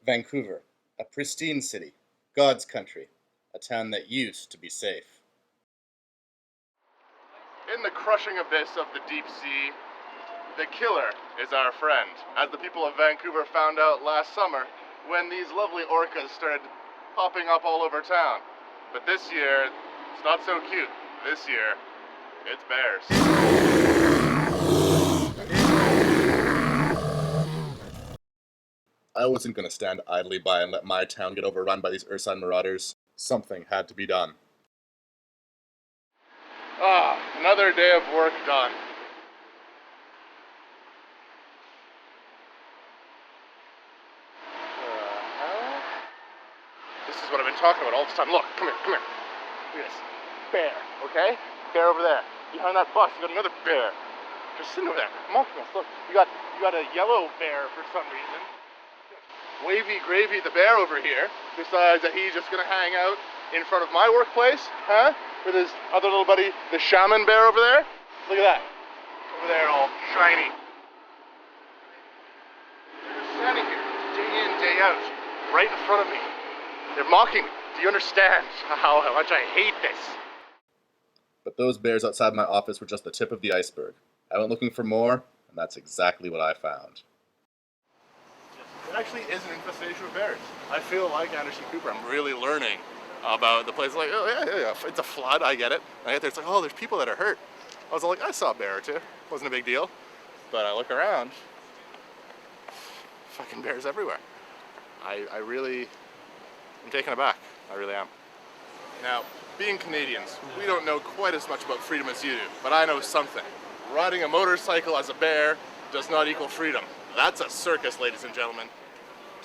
Vancouver, a pristine city, God's country, a town that used to be safe. In the crushing abyss of the deep sea, the killer is our friend, as the people of Vancouver found out last summer when these lovely orcas started popping up all over town. But this year, it's not so cute. This year, it's bears. I wasn't going to stand idly by and let my town get overrun by these Ursine marauders. Something had to be done. Another day of work done. This is what I've been talking about all this time. Look, come here. Look at this. Bear, okay? Bear over there. Behind that bus, you got another bear. Just sitting over there, mocking us. Look, you got a yellow bear for some reason. Wavy Gravy the bear over here decides that he's just gonna hang out in front of my workplace, huh? With his other little buddy, the shaman bear over there. Look at that. Over there, all shiny. They're just standing here, day in, day out, right in front of me. They're mocking me. Do you understand how much I hate this? But those bears outside my office were just the tip of the iceberg. I went looking for more, and that's exactly what I found. It actually is an infestation of bears. I feel like Anderson Cooper. I'm really learning about the place. Like, oh yeah, it's a flood. I get it. And I get there, it's like, oh, there's people that are hurt. I was like, I saw a bear or two. Wasn't a big deal. But I look around, fucking bears everywhere. I'm taken aback. I really am. Now, being Canadians, we don't know quite as much about freedom as you do, but I know something. Riding a motorcycle as a bear does not equal freedom. That's a circus, ladies and gentlemen.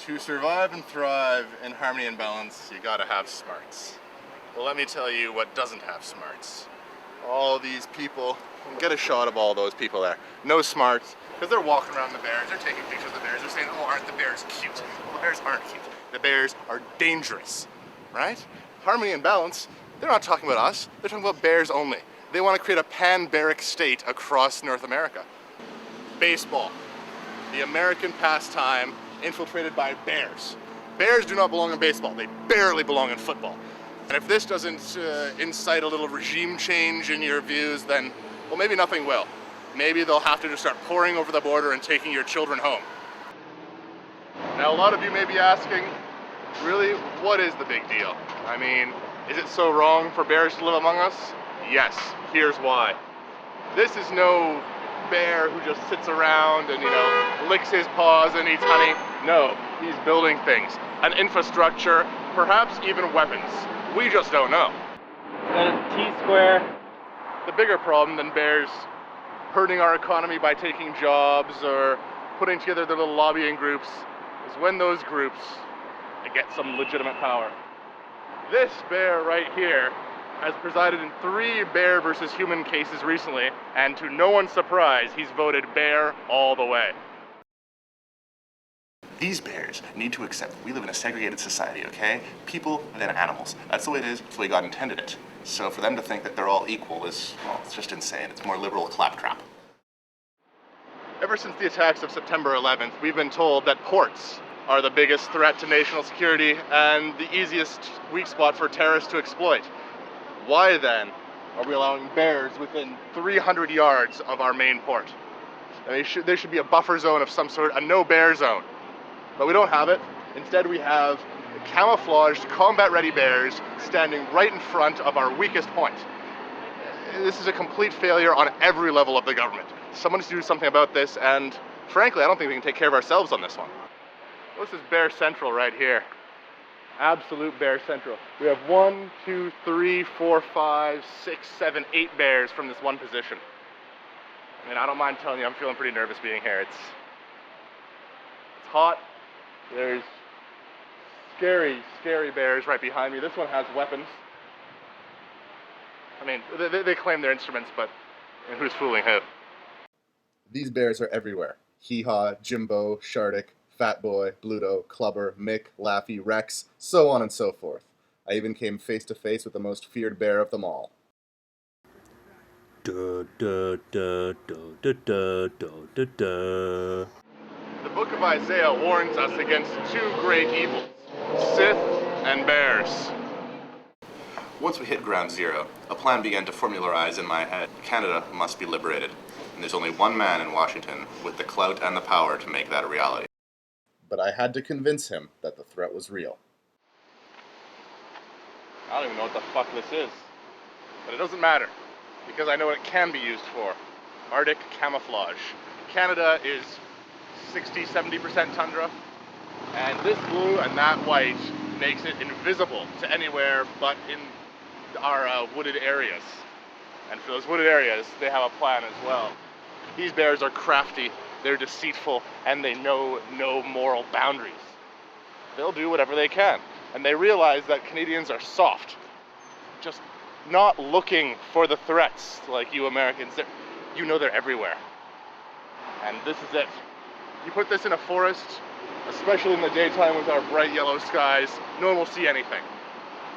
To survive and thrive in harmony and balance, you gotta have smarts. Well, let me tell you what doesn't have smarts. All these people, get a shot of all those people there. No smarts, because they're walking around the bears, they're taking pictures of the bears, they're saying, oh, aren't the bears cute? Well, the bears aren't cute. The bears are dangerous, right? Harmony and balance, they're not talking about us, they're talking about bears only. They want to create a pan-baric state across North America. Baseball, the American pastime infiltrated by bears. Bears do not belong in baseball, they barely belong in football. And if this doesn't incite a little regime change in your views, then, well, maybe nothing will. Maybe they'll have to just start pouring over the border and taking your children home. Now, a lot of you may be asking, really, what is the big deal? I mean, is it so wrong for bears to live among us? Yes, here's why. This is no bear who just sits around and, licks his paws and eats honey. No, he's building things. An infrastructure, perhaps even weapons. We just don't know. That is T-square. The bigger problem than bears hurting our economy by taking jobs or putting together their little lobbying groups is when those groups get some legitimate power. This bear right here has presided in 3 bear versus human cases recently, and to no one's surprise, he's voted bear all the way. These bears need to accept we live in a segregated society, okay? People, then animals. That's the way it is, that's the way God intended it. So for them to think that they're all equal is, well, it's just insane. It's more liberal claptrap. Ever since the attacks of September 11th, we've been told that ports are the biggest threat to national security and the easiest weak spot for terrorists to exploit. Why then are we allowing bears within 300 yards of our main port? There should be a buffer zone of some sort, a no bear zone. But we don't have it. Instead, we have camouflaged, combat-ready bears standing right in front of our weakest point. This is a complete failure on every level of the government. Someone needs to do something about this, and frankly, I don't think we can take care of ourselves on this one. This is Bear Central right here. Absolute Bear Central. We have 1, 2, 3, 4, 5, 6, 7, 8 bears from this one position. I mean, I don't mind telling you, I'm feeling pretty nervous being here. It's hot. There's scary, scary bears right behind me. This one has weapons. I mean, they claim they're instruments, but I mean, who's fooling who? These bears are everywhere. Hee-Haw, Jimbo, Shardik, Fat Boy, Bluto, Clubber, Mick, Laffy, Rex, so on and so forth. I even came face to face with the most feared bear of them all. The book of Isaiah warns us against two great evils, Sith and bears. Once we hit ground zero, a plan began to formularize in my head. Canada must be liberated, and there's only one man in Washington with the clout and the power to make that a reality. But I had to convince him that the threat was real. I don't even know what the fuck this is. But it doesn't matter, because I know what it can be used for. Arctic camouflage. Canada is 60-70% tundra, and this blue and that white makes it invisible to anywhere but in our wooded areas. And for those wooded areas, they have a plan as well. These bears are crafty, they're deceitful, and they know no moral boundaries. They'll do whatever they can. And they realize that Canadians are soft, just not looking for the threats like you Americans. You know they're everywhere. And this is it. You put this in a forest, especially in the daytime with our bright yellow skies, no one will see anything.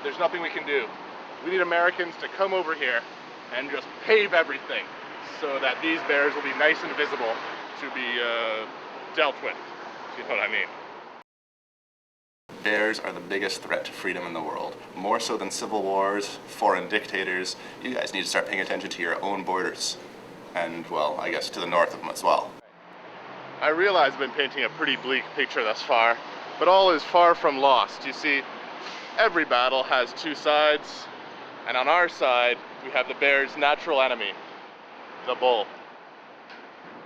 There's nothing we can do. We need Americans to come over here and just pave everything so that these bears will be nice and visible to be dealt with, if you know what I mean. Bears are the biggest threat to freedom in the world. More so than civil wars, foreign dictators. You guys need to start paying attention to your own borders. And, well, I guess to the north of them as well. I realize I've been painting a pretty bleak picture thus far, but all is far from lost. You see, every battle has two sides, and on our side, we have the bear's natural enemy, the bull.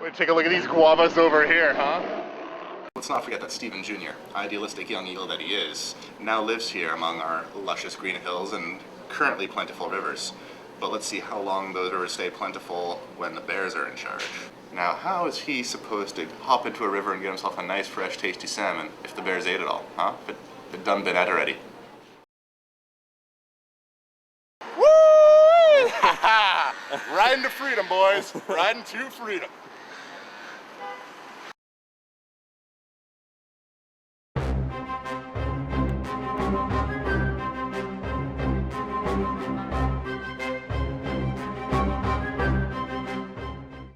Wait, take a look at these guavas over here, huh? Let's not forget that Stephen Jr., idealistic young eagle that he is, now lives here among our luscious green hills and currently plentiful rivers. But let's see how long those rivers stay plentiful when the bears are in charge. Now, how is he supposed to hop into a river and get himself a nice, fresh, tasty salmon if the bears ate it all, huh? If it done been at already. Woo! Riding to freedom, boys. Riding to freedom.